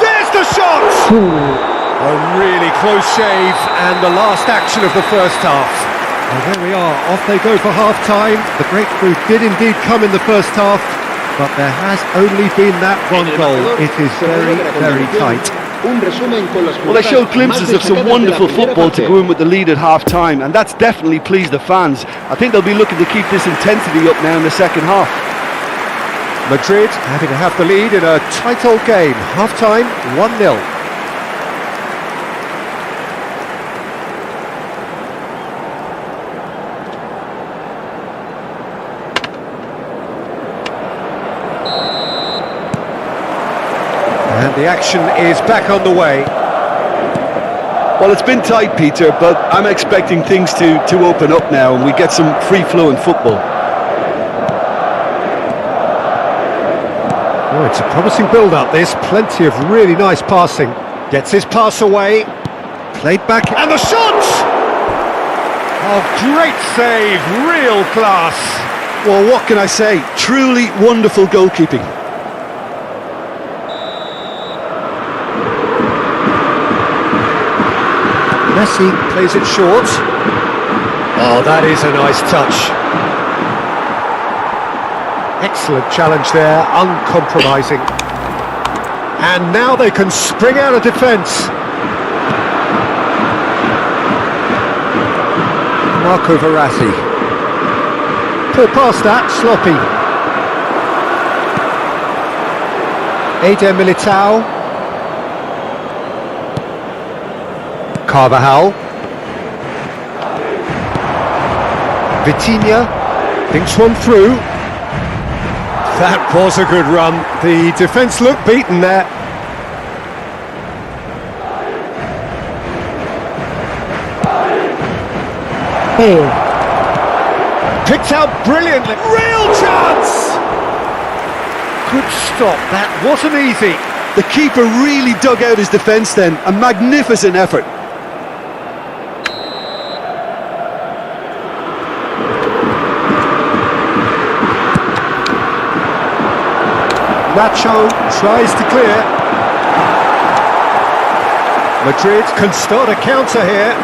There's the shot! A really close shave and the last action of the first half. And there we are, off they go for half-time. The breakthrough did indeed come in the first half, but there has only been that one goal. It is very, very tight. Well, they showed glimpses of some wonderful football to go in with the lead at half-time, and that's definitely pleased the fans. I think they'll be looking to keep this intensity up now in the second half. Madrid having to have the lead in a tight old game. Half-time, 1-0. And the action is back on the way. Well, it's been tight, Peter, but I'm expecting things to open up now and we get some free-flowing football. Oh, it's a promising build-up, this. Plenty of really nice passing. Gets his pass away. Played back, and the shot! Oh, great save, real class. Well, what can I say? Truly wonderful goalkeeping. Messi plays it short. Oh, that is a nice touch. Excellent challenge there, uncompromising. And now they can spring out of defence. Marco Verratti. Pull past that, sloppy. Eder Militao. Carvajal. Vitinha thinks one through. That was a good run. The defence looked beaten there. hey, Picked out brilliantly. Real chance! Good stop. That wasn't easy. The keeper really dug out his defence then. A magnificent effort. Nacho tries to clear. Madrid can start a counter here.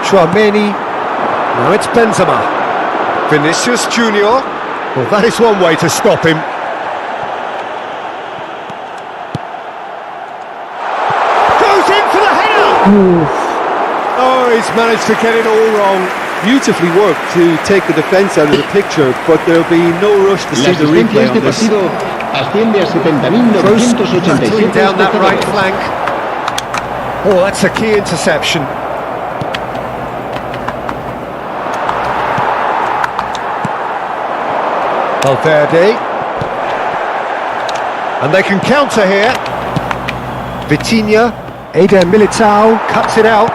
Chouameni. Now it's Benzema. Vinicius Junior. Well, that is one way to stop him. Goes in for the header! Oh, he's managed to get it all wrong. Beautifully worked to take the defence out of the picture, but there'll be no rush to see Las the replay asistencias on de this. partido asciende a Close battling 70.987 down that right espectadores. flank. Oh, that's a key interception. Valverde. And they can counter here. Vitinha. Eder Militao cuts it out.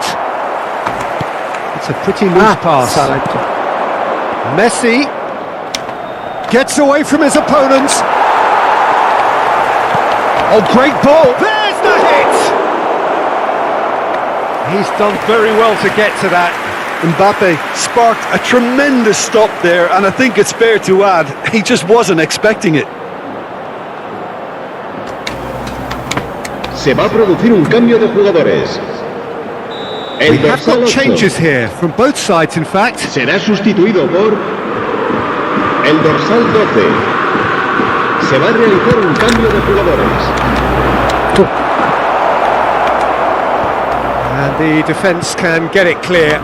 It's a pretty loose pass. Messi gets away from his opponents. Oh, great ball. There's the hit. He's done very well to get to that. Mbappe sparked a tremendous stop there, and I think it's fair to add, he just wasn't expecting it. Se va a producir un cambio de jugadores. We El have dorsal got 8 changes here, from both sides in fact. será sustituido por el dorsal 12. Se va a realizar un cambio de jugadores. And the defence can get it clear.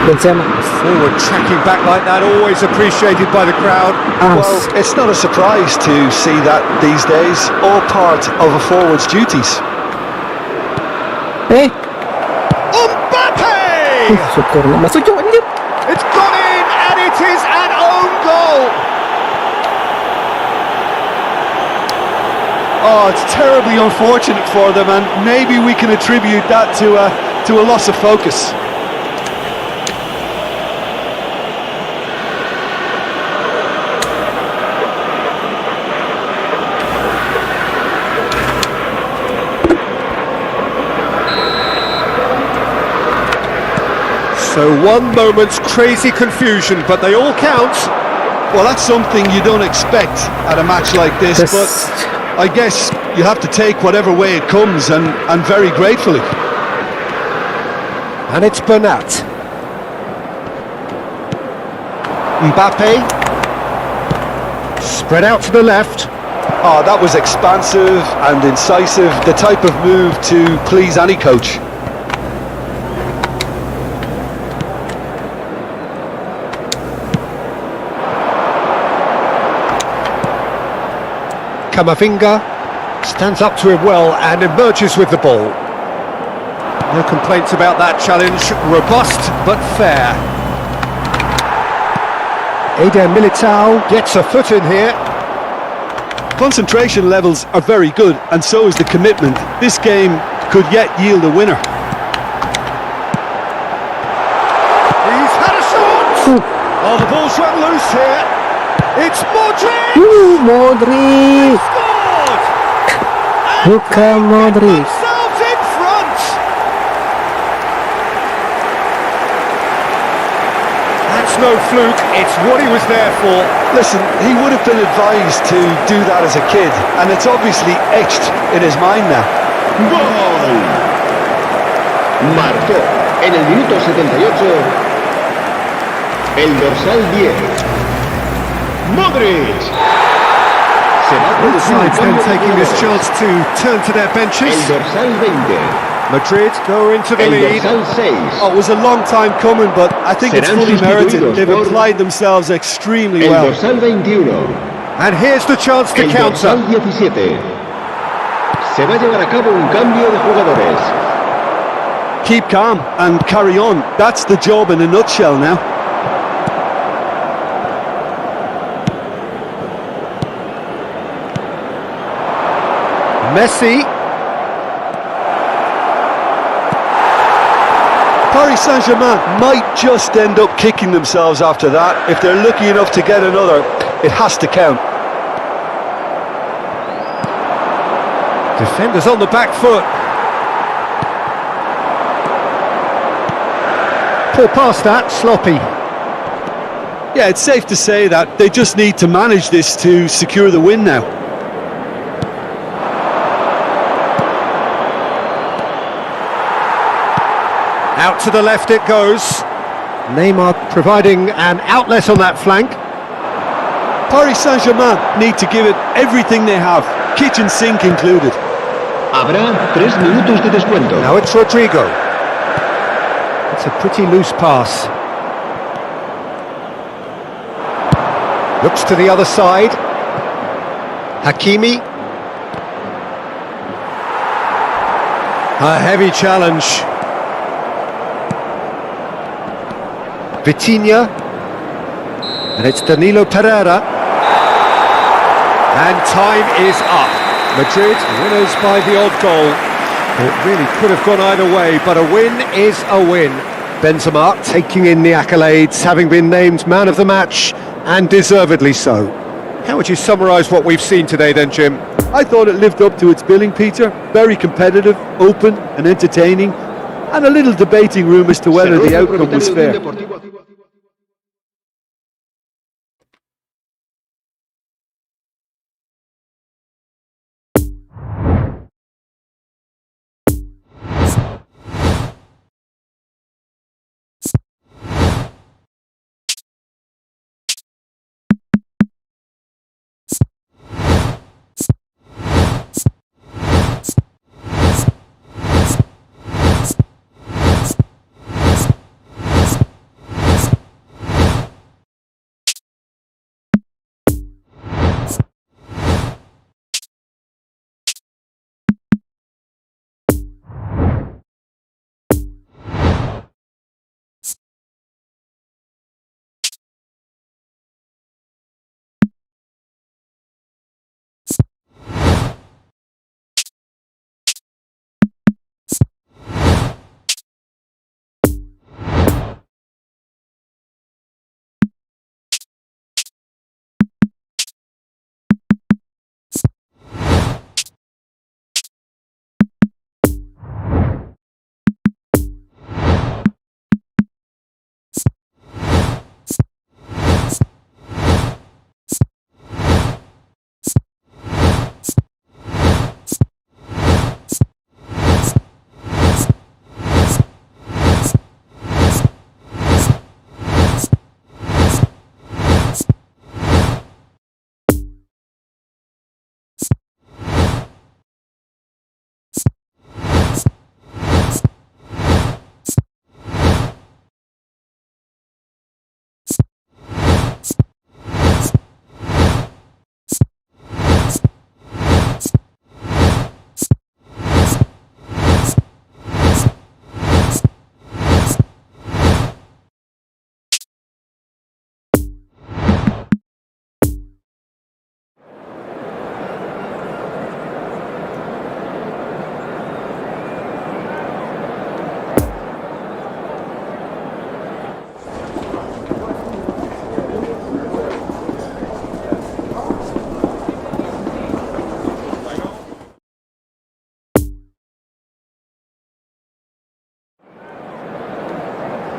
Benzema. Forward tracking back like that, always appreciated by the crowd. Well, it's not a surprise to see that these days, all part of a forward's duties. Mbappe! Syukur nggak masuk cuma anjir. It's gone in, and it is an own goal. Oh, it's terribly unfortunate for them, and maybe we can attribute that to a loss of focus. So one moment's crazy confusion, but they all count. Well, that's something you don't expect at a match like this, Yes. but I guess you have to take whatever way it comes, and very gratefully. And it's Bernat. Mbappe. Spread out to the left. Oh, that was expansive and incisive, the type of move to please any coach. Camavinga stands up to him well and emerges with the ball. No complaints about that challenge. Robust but fair. Eder Militao gets a foot in here. Concentration levels are very good, and so is the commitment. This game could yet yield a winner. He's had a shot! Oh, the ball's run loose here. It's Modric! Modric. Scored! Luka Modric. Themselves in front! That's no fluke, it's what he was there for. Listen, he would have been advised to do that as a kid, and it's obviously etched in his mind now. ¡Gol! Marcó en el minuto 78 el dorsal 10. Modric. Se va a Both producir un sides then cambio de taking this jugadores. chance to turn to their El benches. dorsal 20. Madrid go into the El lead. dorsal 6. Oh, it was a long time coming, but I think it's Serán fully merited. sustituidos They've por applied themselves extremely El well. dorsal 21. And here's the chance to El counter. dorsal 17. Se va a llevar a cabo un cambio de jugadores. Keep calm and carry on. That's the job in a nutshell now. Messi. Paris Saint-Germain might just end up kicking themselves after that. If they're lucky enough to get another, it has to count. Defenders on the back foot. Poor pass that, sloppy. Yeah, it's safe to say that they just need to manage this to secure the win now. Out to the left it goes. Neymar providing an outlet on that flank. Paris Saint-Germain need to give it everything they have, kitchen sink included. Habrá 3 minutos de descuento. Now it's Rodrigo. It's a pretty loose pass. Looks to the other side. Hakimi. A heavy challenge. Vitinha. And it's Danilo Pereira. And time is up. Madrid winners by the odd goal. It really could have gone either way, but a win is a win. Benzema taking in the accolades, having been named man of the match, and deservedly so. How would you summarise what we've seen today then, Jim? I thought it lived up to its billing, Peter. Very competitive, open and entertaining, and a little debating room as to whether the outcome was fair.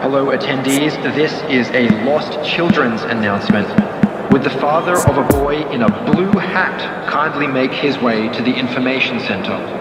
Hello attendees, this is a lost children's announcement. Would the father of a boy in a blue hat kindly make his way to the information center?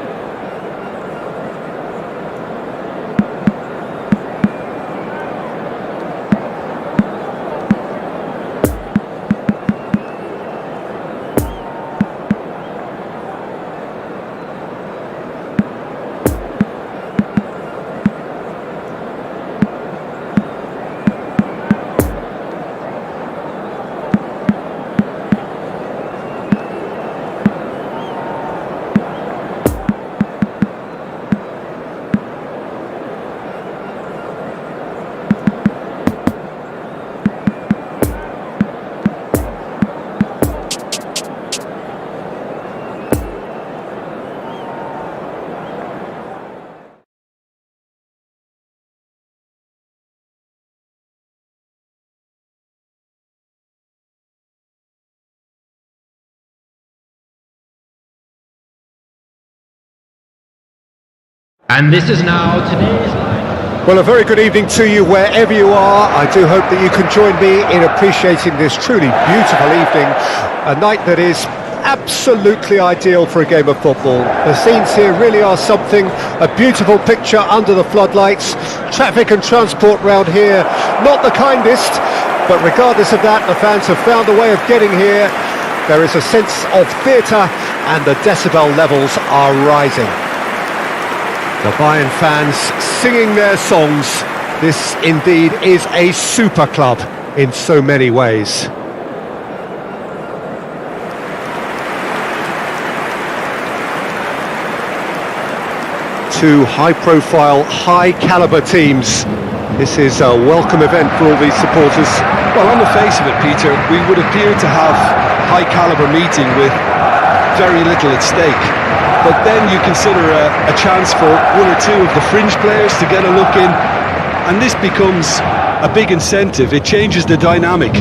And this is now today's line. Well, a very good evening to you wherever you are. I do hope that you can join me in appreciating this truly beautiful evening, a night that is absolutely ideal for a game of football. The scenes here really are something, a beautiful picture under the floodlights. Traffic and transport round here, not the kindest, but regardless of that, the fans have found a way of getting here. There is a sense of theatre and the decibel levels are rising. The Bayern fans singing their songs. This indeed is a super club in so many ways. two high-profile, high-caliber teams. This is a welcome event for all these supporters. Well, on the face of it, Peter, we would appear to have high-caliber meeting with very little at stake. But then you consider a chance for one or two of the fringe players to get a look in, and this becomes a big incentive. It changes the dynamic.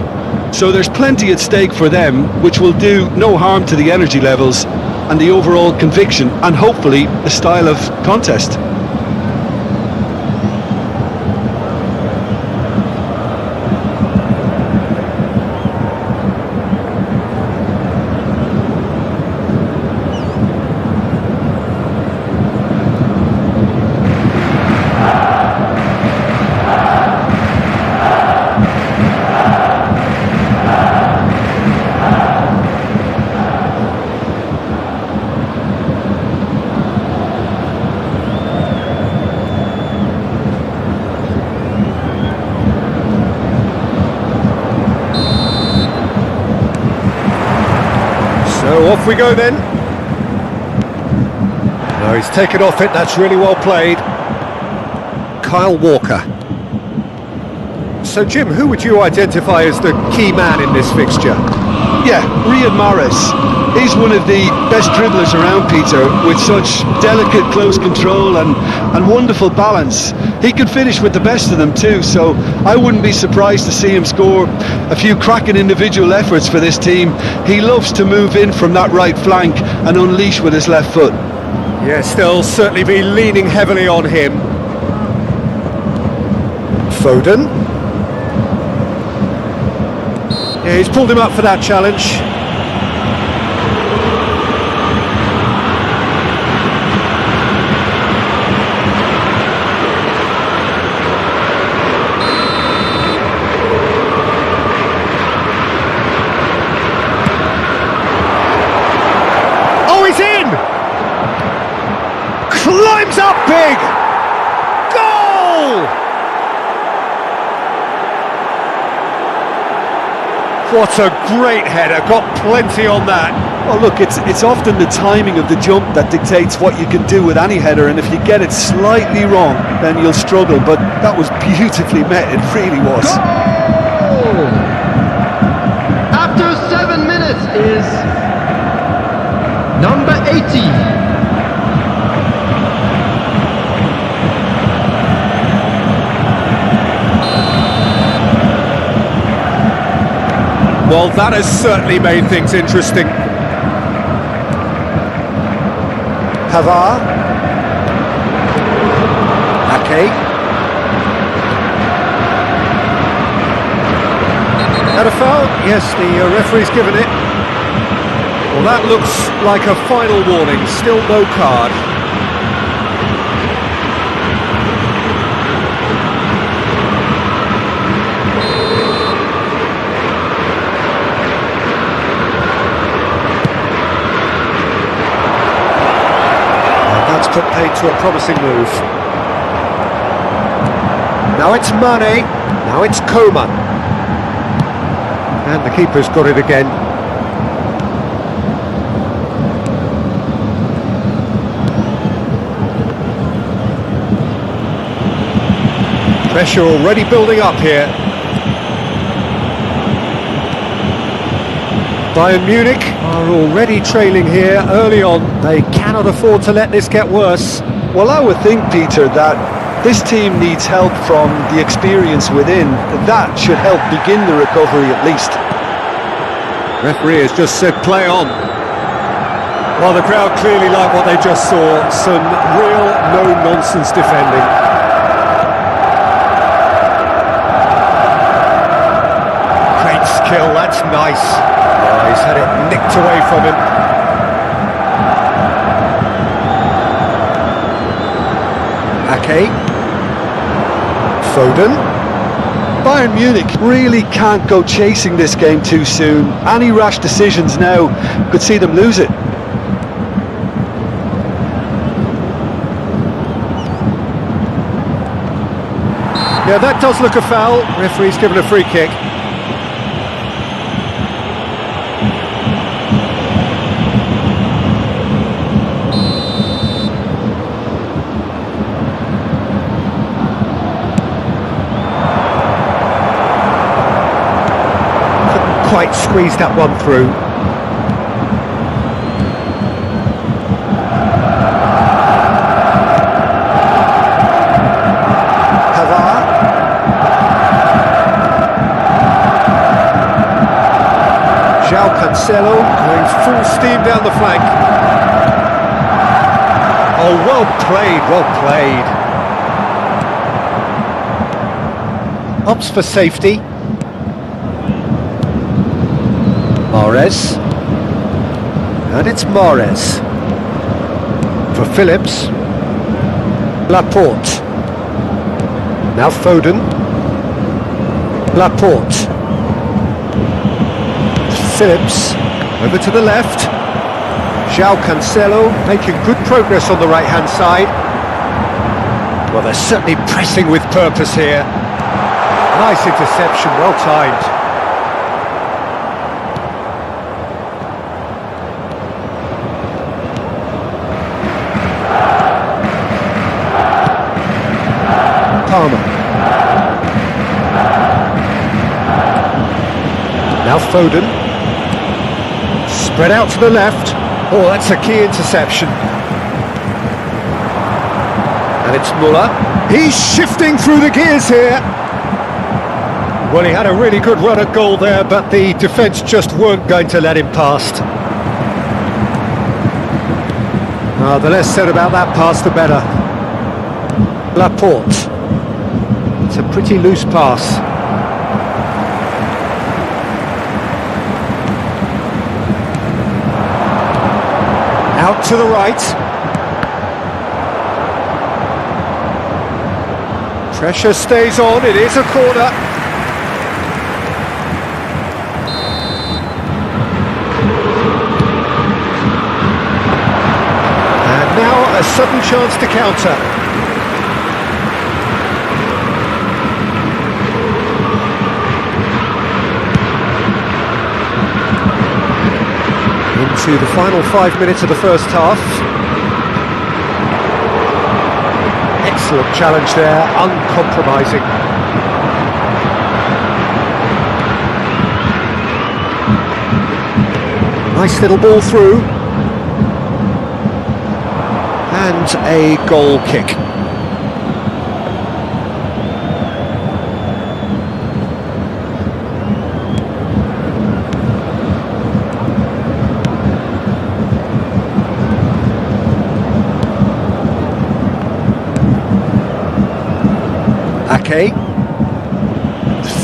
So there's plenty at stake for them, which will do no harm to the energy levels and the overall conviction, and hopefully the style of contest. So off we go then. No, he's taken off it, that's really well played. Kyle Walker. So Jim, who would you identify as the key man in this fixture? Yeah, Riyad Mahrez. He's one of the best dribblers around, Peter, with such delicate close control and wonderful balance. He could finish with the best of them too, so I wouldn't be surprised to see him score a few cracking individual efforts for this team. He loves to move in from that right flank and unleash with his left foot. Yes, they'll certainly be leaning heavily on him. Foden. Yeah, he's pulled him up for that challenge. Oh, he's in! Climbs up big! Goal! What a great header, got plenty on that. Well, look, it's often the timing of the jump that dictates what you can do with any header, and if you get it slightly wrong, then you'll struggle. But that was beautifully met, it really was. Goal! After 7 minutes is number 80. Well, that has certainly made things interesting. Pavard. Ake. Had a foul? Yes, the referee's given it. Well, that looks like a final warning. Still no card. Put paid to a promising move. Now it's Mane, now it's Coman. And the keeper's got it again. Pressure already building up here. Bayern Munich are already trailing here early on. They cannot afford to let this get worse. Well, I would think, Peter, that this team needs help from the experience within. That should help begin the recovery at least. Referee has just said play on. Well, the crowd clearly like what they just saw. Some real no-nonsense defending. Great skill, that's nice. Oh, he's had it nicked away from him. Ake. Foden. Bayern Munich really can't go chasing this game too soon. Any rash decisions now could see them lose it. Yeah, that does look a foul. Referee's given a free kick. quite squeeze that one through. João Cancelo going full steam down the flank. Oh, well played, well played. Opts for safety. Mahrez. And it's Mahrez. For Phillips. Laporte. Now Foden. Laporte. Phillips, over to the left. João Cancelo making good progress on the right-hand side. Well, they're certainly pressing with purpose here. Nice interception, well timed. Palmer. Now Foden. Spread out to the left. Oh, that's a key interception. And it's Muller. He's shifting through the gears here. Well, he had a really good run at goal there, but the defence just weren't going to let him past. The less said about that pass, the better. Laporte. It's a pretty loose pass. Out to the right. Pressure stays on, it is a corner. And now a sudden chance to counter. Into the final 5 minutes of the first half. Excellent challenge there, uncompromising. Nice little ball through. And a goal kick. Ake.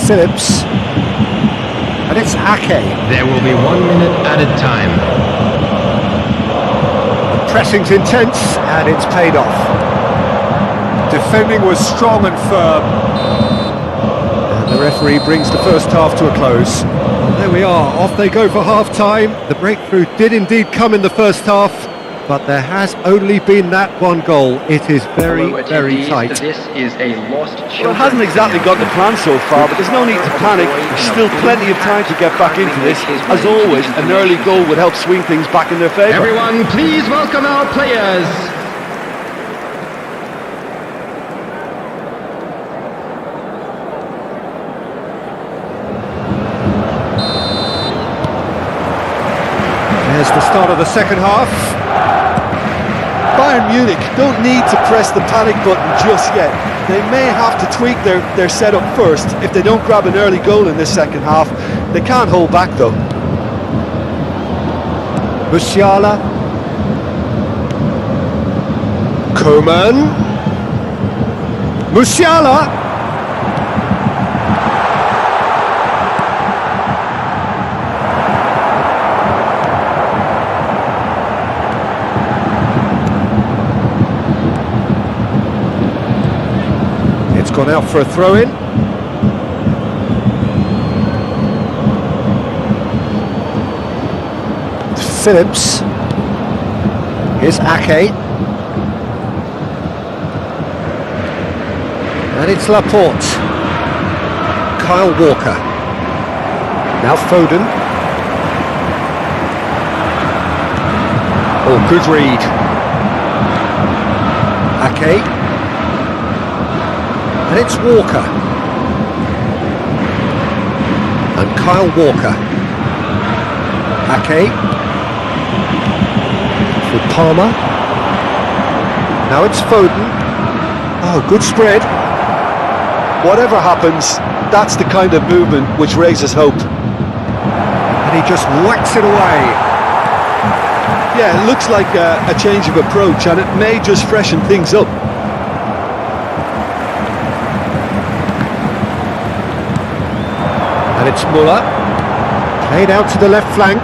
Phillips. And it's Ake. There will be 1 minute added time. The pressing's intense and it's paid off. Defending was strong and firm. And the referee brings the first half to a close. Well, there we are, off they go for half-time. The breakthrough did indeed come in the first half, but there has only been that one goal. It is very, Hello, very attendees. tight. This is a lost children's Well, it hasn't exactly got the plan so far, but there's no need to panic. There's still plenty of time to get back into this. As always, an early goal would help swing things back in their favour. Everyone, please welcome our players. There's the start of the second half. Bayern Munich don't need to press the panic button just yet. They may have to tweak their setup first. If they don't grab an early goal in this second half, they can't hold back though. Musiala. Coman. Musiala. It's gone out for a throw-in. Phillips. Here's Ake. And it's Laporte. Kyle Walker. Now Foden. Oh, good read. Ake. And it's Walker. And Kyle Walker. Ake. For Palmer. Now it's Foden. Oh, good spread. Whatever happens, that's the kind of movement which raises hope. And he just whacks it away. Yeah, it looks like a change of approach, and it may just freshen things up. And it's Muller. Played out to the left flank.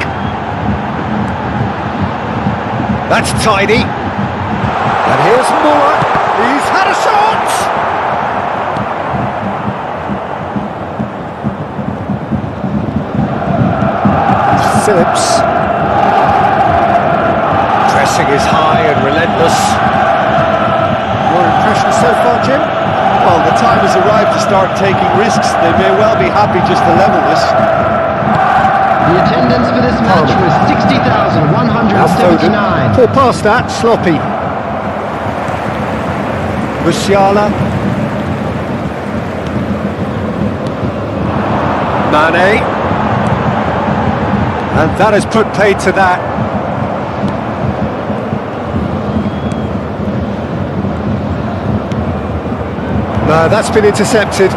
That's tidy. And here's Muller. He's had a shot! Phillips. Pressing is high and relentless. Your impression so far, Jim? Well, the time has arrived to start taking risks. They may well be happy just to level this. The attendance for this match was 60,179. Poor past that, sloppy. Musiala. Mane. And that has put paid to that. No, that's been intercepted.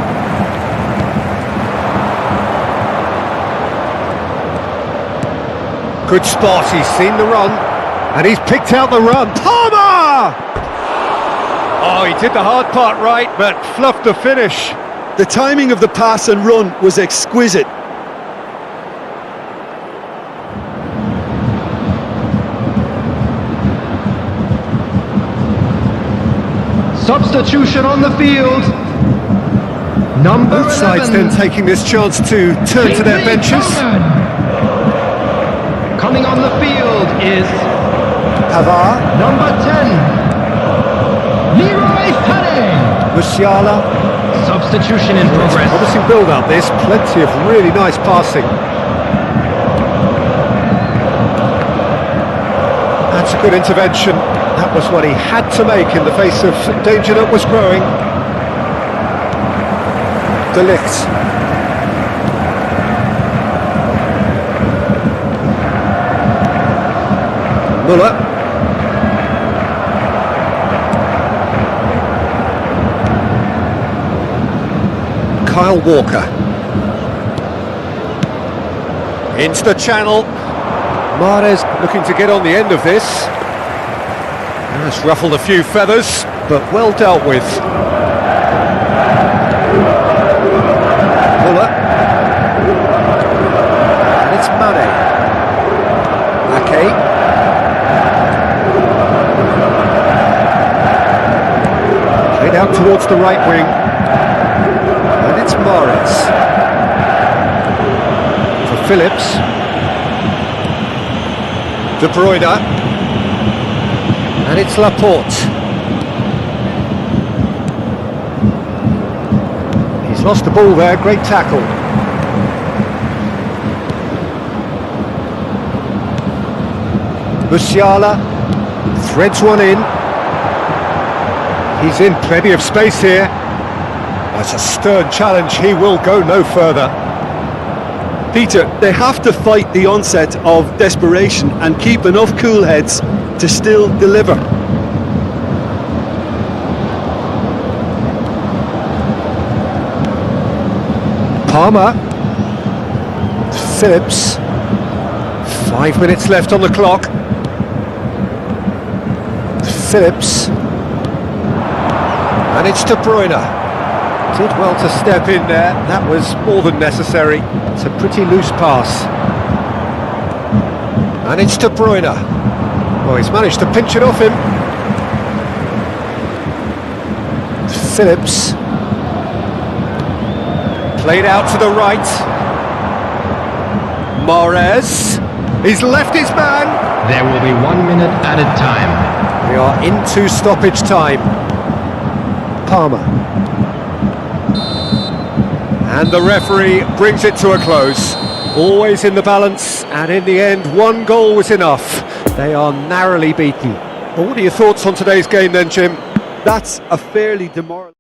Good spot, he's seen the run, and he's picked out the run. Palmer! Oh, he did the hard part right, but fluffed the finish. The timing of the pass and run was exquisite. Substitution on the field. Number Both sides 11. then taking this chance to turn to their benches. Coming on the field is Pavard, number 10, Leroy Sané. Musiala. Substitution in progress. Promising build-up, there's plenty of really nice passing. That's a good intervention. That was what he had to make in the face of danger that was growing. De Ligt. Muller. Kyle Walker. Into the channel. Mahrez looking to get on the end of this. That's ruffled a few feathers, but well dealt with. Muller. And it's Mane. Ake. Played out towards the right wing. And it's Mahrez. For Phillips. De Bruyne. And it's Laporte. He's lost the ball there, great tackle. Musiala threads one in. He's in plenty of space here. That's a stern challenge, he will go no further. Peter, they have to fight the onset of desperation and keep enough cool heads to still deliver. Palmer. Phillips. 5 minutes left on the clock. Phillips. And it's De Bruyne. Did well to step in there. That was more than necessary. It's a pretty loose pass. And it's De Bruyne. Oh, he's managed to pinch it off him. Phillips. Played out to the right. Mahrez. He's left his man. There will be 1 minute added time. We are into stoppage time. Palmer. And the referee brings it to a close. Always in the balance, and in the end, 1 goal was enough. They are narrowly beaten. Well, what are your thoughts on today's game then, Jim? That's a fairly demoralising...